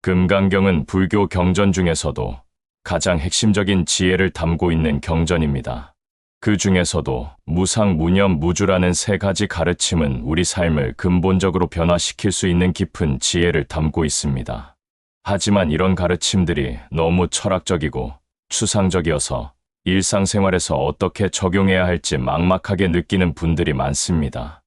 금강경은 불교 경전 중에서도 가장 핵심적인 지혜를 담고 있는 경전입니다. 그 중에서도 무상, 무념, 무주라는 세 가지 가르침은 우리 삶을 근본적으로 변화시킬 수 있는 깊은 지혜를 담고 있습니다. 하지만 이런 가르침들이 너무 철학적이고 추상적이어서 일상생활에서 어떻게 적용해야 할지 막막하게 느끼는 분들이 많습니다.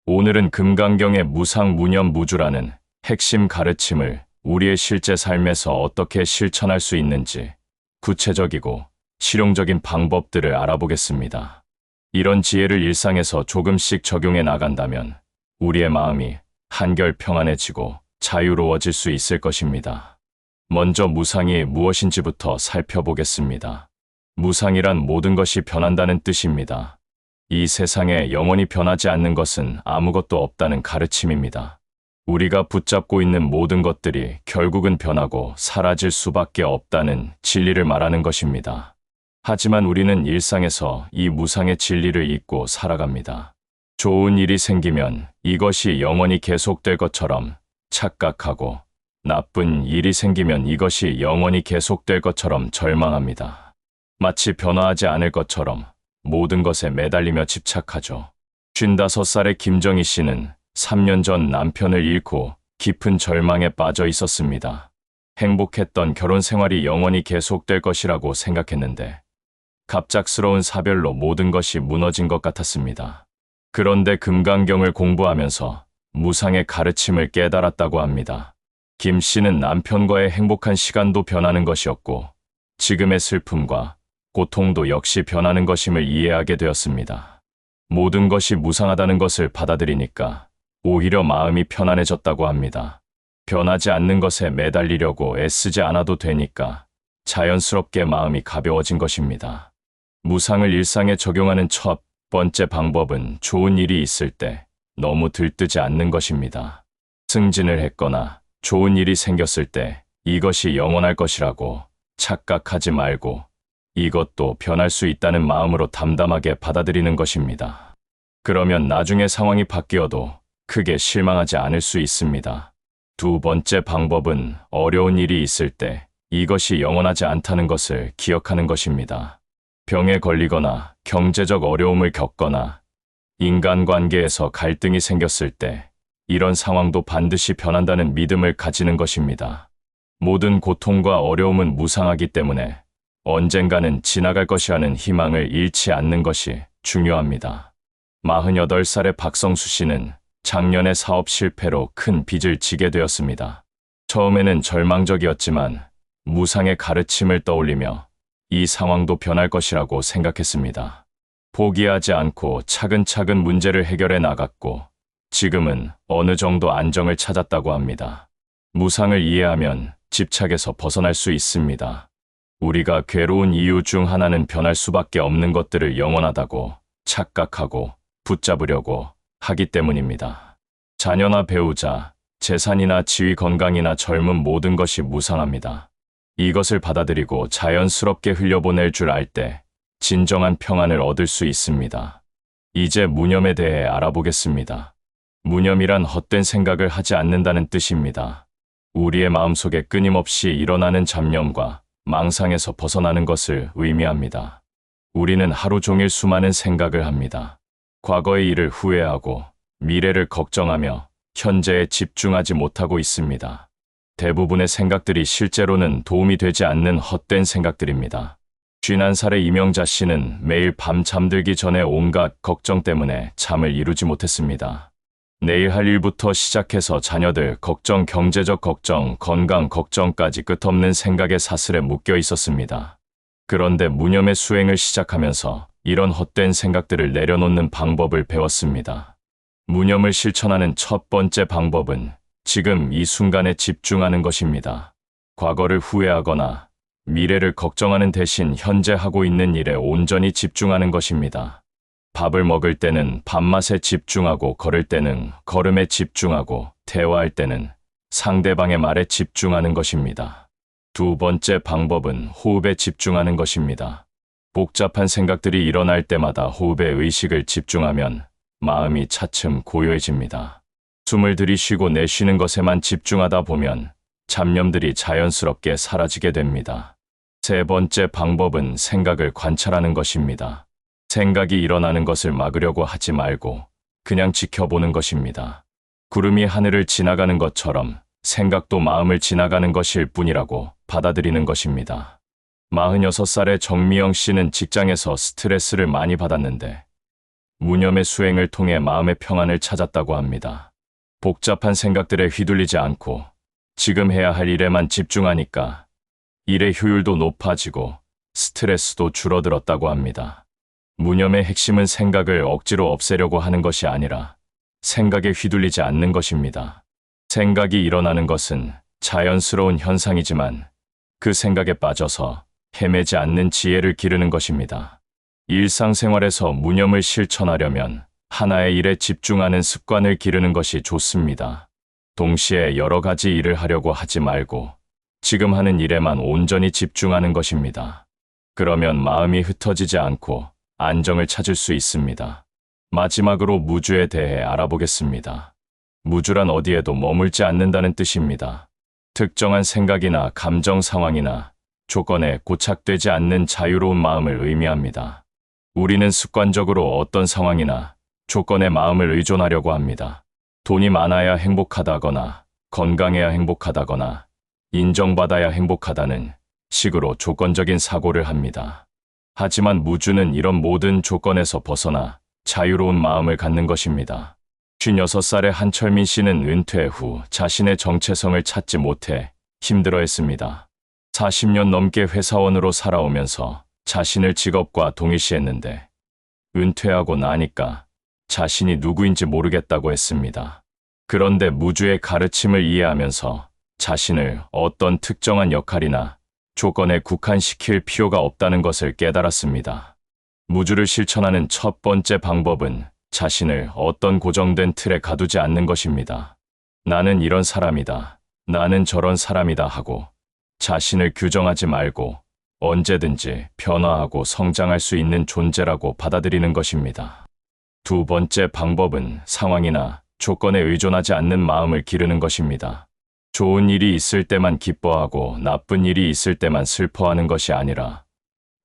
오늘은 금강경의 무상, 무념, 무주라는 핵심 가르침을 우리의 실제 삶에서 어떻게 실천할 수 있는지 구체적이고 실용적인 방법들을 알아보겠습니다. 이런 지혜를 일상에서 조금씩 적용해 나간다면 우리의 마음이 한결 평안해지고 자유로워질 수 있을 것입니다. 먼저 무상이 무엇인지부터 살펴보겠습니다. 무상이란 모든 것이 변한다는 뜻입니다. 이 세상에 영원히 변하지 않는 것은 아무것도 없다는 가르침입니다. 우리가 붙잡고 있는 모든 것들이 결국은 변하고 사라질 수밖에 없다는 진리를 말하는 것입니다. 하지만 우리는 일상에서 이 무상의 진리를 잊고 살아갑니다. 좋은 일이 생기면 이것이 영원히 계속될 것처럼 착각하고 나쁜 일이 생기면 이것이 영원히 계속될 것처럼 절망합니다. 마치 변화하지 않을 것처럼 모든 것에 매달리며 집착하죠. 55살의 김정희 씨는 3년 전 남편을 잃고 깊은 절망에 빠져 있었습니다. 행복했던 결혼 생활이 영원히 계속될 것이라고 생각했는데 갑작스러운 사별로 모든 것이 무너진 것 같았습니다. 그런데 금강경을 공부하면서 무상의 가르침을 깨달았다고 합니다. 김 씨는 남편과의 행복한 시간도 변하는 것이었고 지금의 슬픔과 고통도 역시 변하는 것임을 이해하게 되었습니다. 모든 것이 무상하다는 것을 받아들이니까 오히려 마음이 편안해졌다고 합니다. 변하지 않는 것에 매달리려고 애쓰지 않아도 되니까 자연스럽게 마음이 가벼워진 것입니다. 무상을 일상에 적용하는 첫 번째 방법은 좋은 일이 있을 때 너무 들뜨지 않는 것입니다. 승진을 했거나 좋은 일이 생겼을 때 이것이 영원할 것이라고 착각하지 말고 이것도 변할 수 있다는 마음으로 담담하게 받아들이는 것입니다. 그러면 나중에 상황이 바뀌어도 크게 실망하지 않을 수 있습니다. 두 번째 방법은 어려운 일이 있을 때 이것이 영원하지 않다는 것을 기억하는 것입니다. 병에 걸리거나 경제적 어려움을 겪거나 인간관계에서 갈등이 생겼을 때 이런 상황도 반드시 변한다는 믿음을 가지는 것입니다. 모든 고통과 어려움은 무상하기 때문에 언젠가는 지나갈 것이라는 희망을 잃지 않는 것이 중요합니다. 48살의 박성수 씨는 작년에 사업 실패로 큰 빚을 지게 되었습니다. 처음에는 절망적이었지만 무상의 가르침을 떠올리며 이 상황도 변할 것이라고 생각했습니다. 포기하지 않고 차근차근 문제를 해결해 나갔고 지금은 어느 정도 안정을 찾았다고 합니다. 무상을 이해하면 집착에서 벗어날 수 있습니다. 우리가 괴로운 이유 중 하나는 변할 수밖에 없는 것들을 영원하다고 착각하고 붙잡으려고 하기 때문입니다. 자녀나 배우자, 재산이나 지위, 건강이나 젊음 모든 것이 무상합니다. 이것을 받아들이고 자연스럽게 흘려보낼 줄 알 때 진정한 평안을 얻을 수 있습니다. 이제 무념에 대해 알아보겠습니다. 무념이란 헛된 생각을 하지 않는다는 뜻입니다. 우리의 마음속에 끊임없이 일어나는 잡념과 망상에서 벗어나는 것을 의미합니다. 우리는 하루 종일 수많은 생각을 합니다. 과거의 일을 후회하고 미래를 걱정하며 현재에 집중하지 못하고 있습니다. 대부분의 생각들이 실제로는 도움이 되지 않는 헛된 생각들입니다. 51살의 이명자 씨는 매일 밤 잠들기 전에 온갖 걱정 때문에 잠을 이루지 못했습니다. 내일 할 일부터 시작해서 자녀들 걱정, 경제적 걱정, 건강 걱정까지 끝없는 생각에 사슬에 묶여 있었습니다. 그런데 무념의 수행을 시작하면서 이런 헛된 생각들을 내려놓는 방법을 배웠습니다. 무념을 실천하는 첫 번째 방법은 지금 이 순간에 집중하는 것입니다. 과거를 후회하거나 미래를 걱정하는 대신 현재 하고 있는 일에 온전히 집중하는 것입니다. 밥을 먹을 때는 밥맛에 집중하고, 걸을 때는 걸음에 집중하고, 대화할 때는 상대방의 말에 집중하는 것입니다. 두 번째 방법은 호흡에 집중하는 것입니다. 복잡한 생각들이 일어날 때마다 호흡에 의식을 집중하면 마음이 차츰 고요해집니다. 숨을 들이쉬고 내쉬는 것에만 집중하다 보면 잡념들이 자연스럽게 사라지게 됩니다. 세 번째 방법은 생각을 관찰하는 것입니다. 생각이 일어나는 것을 막으려고 하지 말고 그냥 지켜보는 것입니다. 구름이 하늘을 지나가는 것처럼 생각도 마음을 지나가는 것일 뿐이라고 받아들이는 것입니다. 46살의 정미영 씨는 직장에서 스트레스를 많이 받았는데 무념의 수행을 통해 마음의 평안을 찾았다고 합니다. 복잡한 생각들에 휘둘리지 않고 지금 해야 할 일에만 집중하니까 일의 효율도 높아지고 스트레스도 줄어들었다고 합니다. 무념의 핵심은 생각을 억지로 없애려고 하는 것이 아니라 생각에 휘둘리지 않는 것입니다. 생각이 일어나는 것은 자연스러운 현상이지만 그 생각에 빠져서 헤매지 않는 지혜를 기르는 것입니다. 일상생활에서 무념을 실천하려면 하나의 일에 집중하는 습관을 기르는 것이 좋습니다. 동시에 여러 가지 일을 하려고 하지 말고 지금 하는 일에만 온전히 집중하는 것입니다. 그러면 마음이 흩어지지 않고 안정을 찾을 수 있습니다. 마지막으로 무주에 대해 알아보겠습니다. 무주란 어디에도 머물지 않는다는 뜻입니다. 특정한 생각이나 감정 상황이나 조건에 고착되지 않는 자유로운 마음을 의미합니다. 우리는 습관적으로 어떤 상황이나 조건에 마음을 의존하려고 합니다. 돈이 많아야 행복하다거나 건강해야 행복하다거나 인정받아야 행복하다는 식으로 조건적인 사고를 합니다. 하지만 무주는 이런 모든 조건에서 벗어나 자유로운 마음을 갖는 것입니다. 56살의 한철민 씨는 은퇴 후 자신의 정체성을 찾지 못해 힘들어했습니다. 40년 넘게 회사원으로 살아오면서 자신을 직업과 동일시했는데 은퇴하고 나니까 자신이 누구인지 모르겠다고 했습니다. 그런데 무주의 가르침을 이해하면서 자신을 어떤 특정한 역할이나 조건에 국한시킬 필요가 없다는 것을 깨달았습니다. 무주를 실천하는 첫 번째 방법은 자신을 어떤 고정된 틀에 가두지 않는 것입니다. 나는 이런 사람이다. 나는 저런 사람이다 하고 자신을 규정하지 말고 언제든지 변화하고 성장할 수 있는 존재라고 받아들이는 것입니다. 두 번째 방법은 상황이나 조건에 의존하지 않는 마음을 기르는 것입니다. 좋은 일이 있을 때만 기뻐하고 나쁜 일이 있을 때만 슬퍼하는 것이 아니라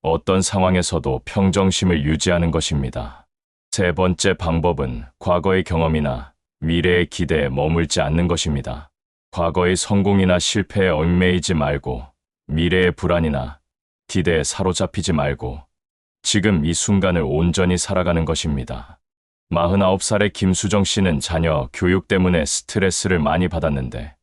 어떤 상황에서도 평정심을 유지하는 것입니다. 세 번째 방법은 과거의 경험이나 미래의 기대에 머물지 않는 것입니다. 과거의 성공이나 실패에 얽매이지 말고 미래의 불안이나 기대에 사로잡히지 말고 지금 이 순간을 온전히 살아가는 것입니다. 49살의 김수정 씨는 자녀 교육 때문에 스트레스를 많이 받았는데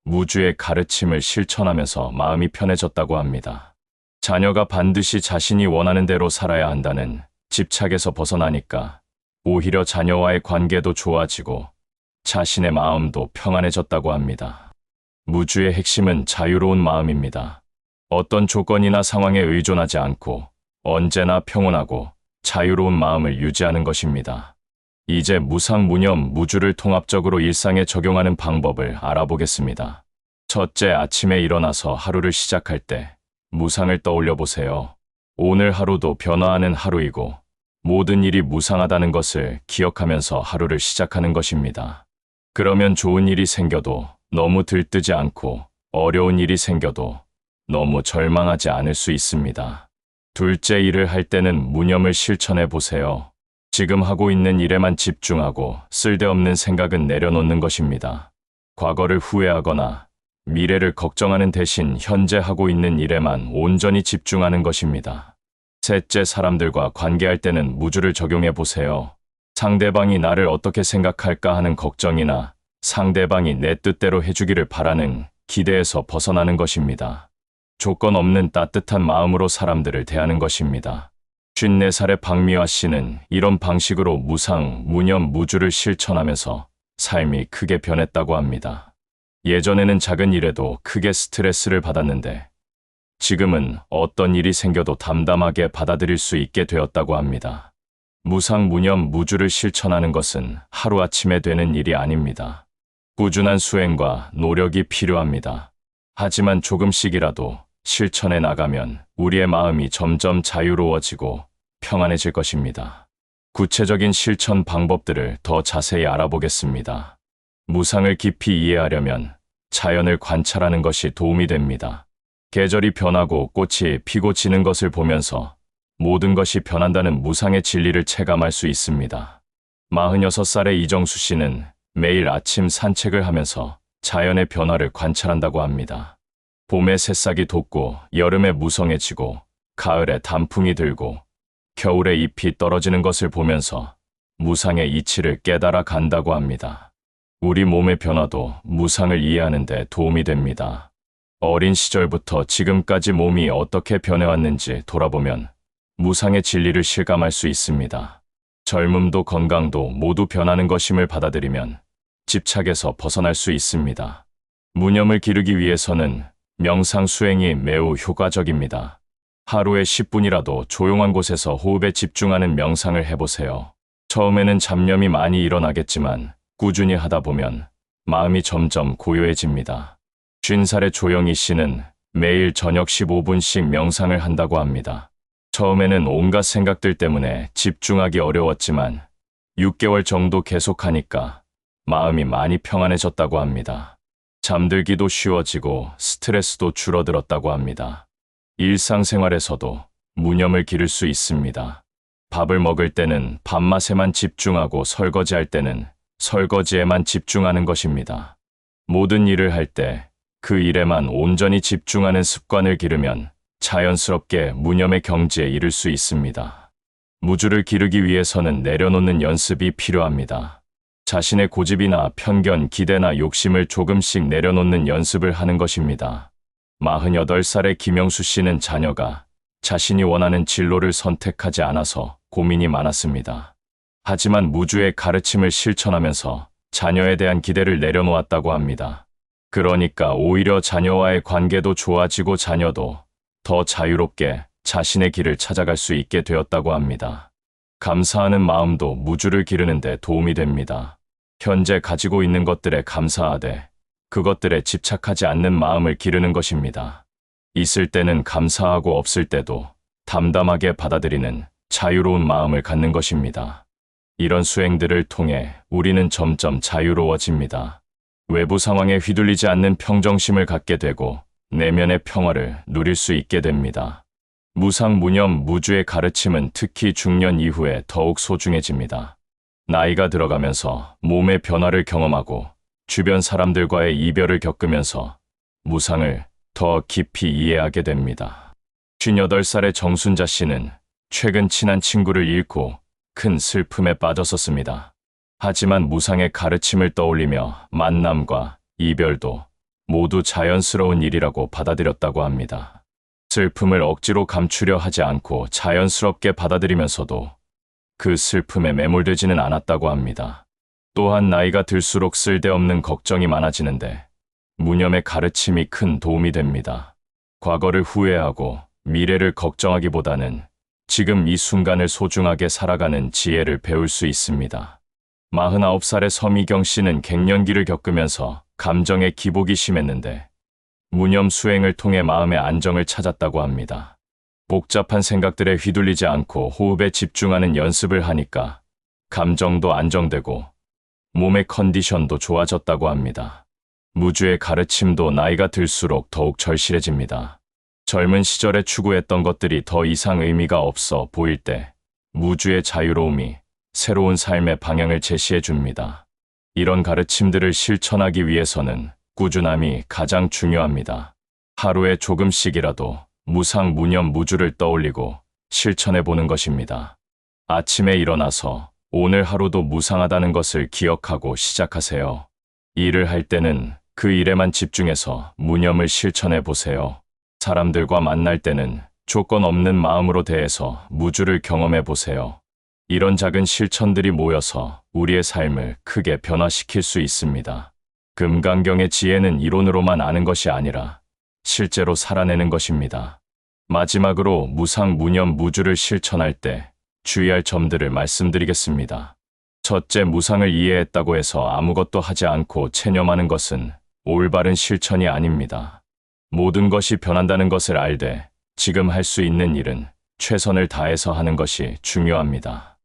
무주의 가르침을 실천하면서 마음이 편해졌다고 합니다. 자녀가 반드시 자신이 원하는 대로 살아야 한다는 집착에서 벗어나니까 오히려 자녀와의 관계도 좋아지고 자신의 마음도 평안해졌다고 합니다. 무주의 핵심은 자유로운 마음입니다. 어떤 조건이나 상황에 의존하지 않고 언제나 평온하고 자유로운 마음을 유지하는 것입니다. 이제 무상, 무념, 무주를 통합적으로 일상에 적용하는 방법을 알아보겠습니다. 첫째, 아침에 일어나서 하루를 시작할 때 무상을 떠올려 보세요. 오늘 하루도 변화하는 하루이고 모든 일이 무상하다는 것을 기억하면서 하루를 시작하는 것입니다. 그러면 좋은 일이 생겨도 너무 들뜨지 않고 어려운 일이 생겨도 너무 절망하지 않을 수 있습니다. 둘째, 일을 할 때는 무념을 실천해 보세요. 지금 하고 있는 일에만 집중하고 쓸데없는 생각은 내려놓는 것입니다. 과거를 후회하거나 미래를 걱정하는 대신 현재 하고 있는 일에만 온전히 집중하는 것입니다. 셋째, 사람들과 관계할 때는 무주를 적용해 보세요. 상대방이 나를 어떻게 생각할까 하는 걱정이나 상대방이 내 뜻대로 해주기를 바라는 기대에서 벗어나는 것입니다. 조건 없는 따뜻한 마음으로 사람들을 대하는 것입니다. 54살의 박미화 씨는 이런 방식으로 무상, 무념, 무주를 실천하면서 삶이 크게 변했다고 합니다. 예전에는 작은 일에도 크게 스트레스를 받았는데 지금은 어떤 일이 생겨도 담담하게 받아들일 수 있게 되었다고 합니다. 무상, 무념, 무주를 실천하는 것은 하루아침에 되는 일이 아닙니다. 꾸준한 수행과 노력이 필요합니다. 하지만 조금씩이라도 실천해 나가면 우리의 마음이 점점 자유로워지고 평안해질 것입니다. 구체적인 실천 방법들을 더 자세히 알아보겠습니다. 무상을 깊이 이해하려면 자연을 관찰하는 것이 도움이 됩니다. 계절이 변하고 꽃이 피고 지는 것을 보면서 모든 것이 변한다는 무상의 진리를 체감할 수 있습니다. 46살의 이정수 씨는 매일 아침 산책을 하면서 자연의 변화를 관찰한다고 합니다. 봄에 새싹이 돋고 여름에 무성해지고 가을에 단풍이 들고 겨울에 잎이 떨어지는 것을 보면서 무상의 이치를 깨달아 간다고 합니다. 우리 몸의 변화도 무상을 이해하는 데 도움이 됩니다. 어린 시절부터 지금까지 몸이 어떻게 변해왔는지 돌아보면 무상의 진리를 실감할 수 있습니다. 젊음도 건강도 모두 변하는 것임을 받아들이면 집착에서 벗어날 수 있습니다. 무념을 기르기 위해서는 명상 수행이 매우 효과적입니다. 하루에 10분이라도 조용한 곳에서 호흡에 집중하는 명상을 해보세요. 처음에는 잡념이 많이 일어나겠지만 꾸준히 하다 보면 마음이 점점 고요해집니다. 50살의 조영희 씨는 매일 저녁 15분씩 명상을 한다고 합니다. 처음에는 온갖 생각들 때문에 집중하기 어려웠지만 6개월 정도 계속하니까 마음이 많이 평안해졌다고 합니다. 잠들기도 쉬워지고 스트레스도 줄어들었다고 합니다. 일상생활에서도 무념을 기를 수 있습니다. 밥을 먹을 때는 밥맛에만 집중하고 설거지할 때는 설거지에만 집중하는 것입니다. 모든 일을 할 때 그 일에만 온전히 집중하는 습관을 기르면 자연스럽게 무념의 경지에 이를 수 있습니다. 무주를 기르기 위해서는 내려놓는 연습이 필요합니다. 자신의 고집이나 편견, 기대나 욕심을 조금씩 내려놓는 연습을 하는 것입니다. 48살의 김영수 씨는 자녀가 자신이 원하는 진로를 선택하지 않아서 고민이 많았습니다. 하지만 무주의 가르침을 실천하면서 자녀에 대한 기대를 내려놓았다고 합니다. 그러니까 오히려 자녀와의 관계도 좋아지고 자녀도 더 자유롭게 자신의 길을 찾아갈 수 있게 되었다고 합니다. 감사하는 마음도 무주를 기르는 데 도움이 됩니다. 현재 가지고 있는 것들에 감사하되 그것들에 집착하지 않는 마음을 기르는 것입니다. 있을 때는 감사하고 없을 때도 담담하게 받아들이는 자유로운 마음을 갖는 것입니다. 이런 수행들을 통해 우리는 점점 자유로워집니다. 외부 상황에 휘둘리지 않는 평정심을 갖게 되고 내면의 평화를 누릴 수 있게 됩니다. 무상, 무념, 무주의 가르침은 특히 중년 이후에 더욱 소중해집니다. 나이가 들어가면서 몸의 변화를 경험하고 주변 사람들과의 이별을 겪으면서 무상을 더 깊이 이해하게 됩니다. 58살의 정순자 씨는 최근 친한 친구를 잃고 큰 슬픔에 빠졌었습니다. 하지만 무상의 가르침을 떠올리며 만남과 이별도 모두 자연스러운 일이라고 받아들였다고 합니다. 슬픔을 억지로 감추려 하지 않고 자연스럽게 받아들이면서도 그 슬픔에 매몰되지는 않았다고 합니다. 또한 나이가 들수록 쓸데없는 걱정이 많아지는데 무념의 가르침이 큰 도움이 됩니다. 과거를 후회하고 미래를 걱정하기보다는 지금 이 순간을 소중하게 살아가는 지혜를 배울 수 있습니다. 49살의 서미경 씨는 갱년기를 겪으면서 감정의 기복이 심했는데 무념 수행을 통해 마음의 안정을 찾았다고 합니다. 복잡한 생각들에 휘둘리지 않고 호흡에 집중하는 연습을 하니까 감정도 안정되고 몸의 컨디션도 좋아졌다고 합니다. 무주의 가르침도 나이가 들수록 더욱 절실해집니다. 젊은 시절에 추구했던 것들이 더 이상 의미가 없어 보일 때 무주의 자유로움이 새로운 삶의 방향을 제시해 줍니다. 이런 가르침들을 실천하기 위해서는 꾸준함이 가장 중요합니다. 하루에 조금씩이라도 무상, 무념, 무주를 떠올리고 실천해 보는 것입니다. 아침에 일어나서 오늘 하루도 무상하다는 것을 기억하고 시작하세요. 일을 할 때는 그 일에만 집중해서 무념을 실천해 보세요. 사람들과 만날 때는 조건 없는 마음으로 대해서 무주를 경험해 보세요. 이런 작은 실천들이 모여서 우리의 삶을 크게 변화시킬 수 있습니다. 금강경의 지혜는 이론으로만 아는 것이 아니라 실제로 살아내는 것입니다. 마지막으로 무상, 무념, 무주를 실천할 때 주의할 점들을 말씀드리겠습니다. 첫째, 무상을 이해했다고 해서 아무것도 하지 않고 체념하는 것은 올바른 실천이 아닙니다. 모든 것이 변한다는 것을 알되 지금 할 수 있는 일은 최선을 다해서 하는 것이 중요합니다.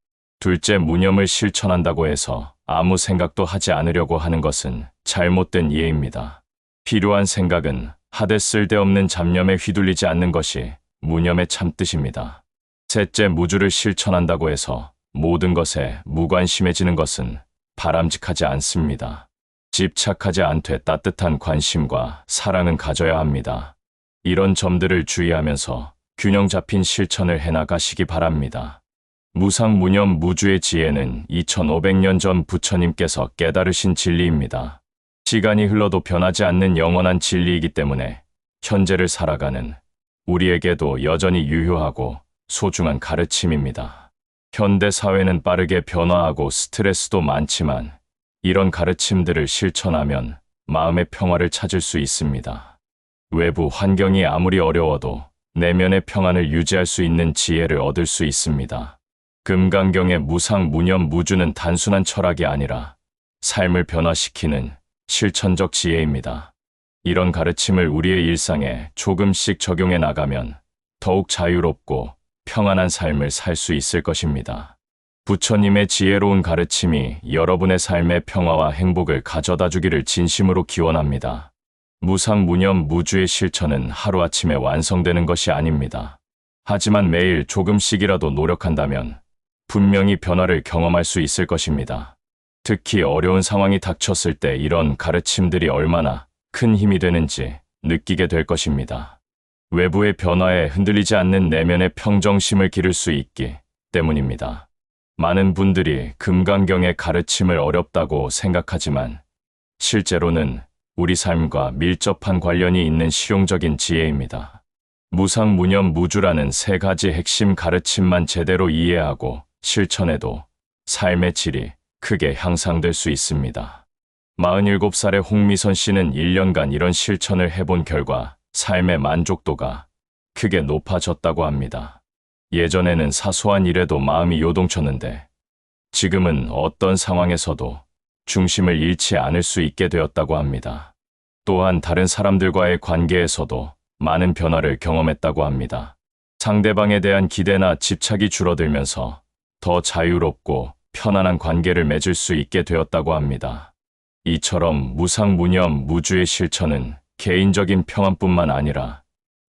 둘째, 무념을 실천한다고 해서 아무 생각도 하지 않으려고 하는 것은 잘못된 이해입니다. 필요한 생각은 하되 쓸데없는 잡념에 휘둘리지 않는 것이 무념의 참뜻입니다. 셋째, 무주를 실천한다고 해서 모든 것에 무관심해지는 것은 바람직하지 않습니다. 집착하지 않되 따뜻한 관심과 사랑은 가져야 합니다. 이런 점들을 주의하면서 균형 잡힌 실천을 해나가시기 바랍니다. 무상무념 무주의 지혜는 2500년 전 부처님께서 깨달으신 진리입니다. 시간이 흘러도 변하지 않는 영원한 진리이기 때문에 현재를 살아가는 우리에게도 여전히 유효하고 소중한 가르침입니다. 현대 사회는 빠르게 변화하고 스트레스도 많지만 이런 가르침들을 실천하면 마음의 평화를 찾을 수 있습니다. 외부 환경이 아무리 어려워도 내면의 평안을 유지할 수 있는 지혜를 얻을 수 있습니다. 금강경의 무상무념 무주는 단순한 철학이 아니라 삶을 변화시키는 실천적 지혜입니다. 이런 가르침을 우리의 일상에 조금씩 적용해 나가면 더욱 자유롭고 평안한 삶을 살 수 있을 것입니다. 부처님의 지혜로운 가르침이 여러분의 삶의 평화와 행복을 가져다 주기를 진심으로 기원합니다. 무상무념 무주의 실천은 하루아침에 완성되는 것이 아닙니다. 하지만 매일 조금씩이라도 노력한다면 분명히 변화를 경험할 수 있을 것입니다. 특히 어려운 상황이 닥쳤을 때 이런 가르침들이 얼마나 큰 힘이 되는지 느끼게 될 것입니다. 외부의 변화에 흔들리지 않는 내면의 평정심을 기를 수 있기 때문입니다. 많은 분들이 금강경의 가르침을 어렵다고 생각하지만 실제로는 우리 삶과 밀접한 관련이 있는 실용적인 지혜입니다. 무상무념 무주라는 3가지 핵심 가르침만 제대로 이해하고 실천해도 삶의 질이 크게 향상될 수 있습니다. 47살의 홍미선 씨는 1년간 이런 실천을 해본 결과 삶의 만족도가 크게 높아졌다고 합니다. 예전에는 사소한 일에도 마음이 요동쳤는데 지금은 어떤 상황에서도 중심을 잃지 않을 수 있게 되었다고 합니다. 또한 다른 사람들과의 관계에서도 많은 변화를 경험했다고 합니다. 상대방에 대한 기대나 집착이 줄어들면서 더 자유롭고 편안한 관계를 맺을 수 있게 되었다고 합니다. 이처럼 무상무념 무주의 실천은 개인적인 평안뿐만 아니라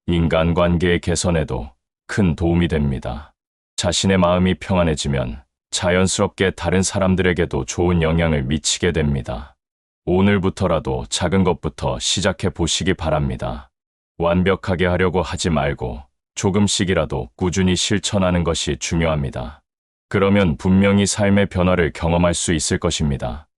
인간관계의 개선에도 큰 도움이 됩니다. 자신의 마음이 평안해지면 자연스럽게 다른 사람들에게도 좋은 영향을 미치게 됩니다. 오늘부터라도 작은 것부터 시작해 보시기 바랍니다. 완벽하게 하려고 하지 말고 조금씩이라도 꾸준히 실천하는 것이 중요합니다. 그러면 분명히 삶의 변화를 경험할 수 있을 것입니다.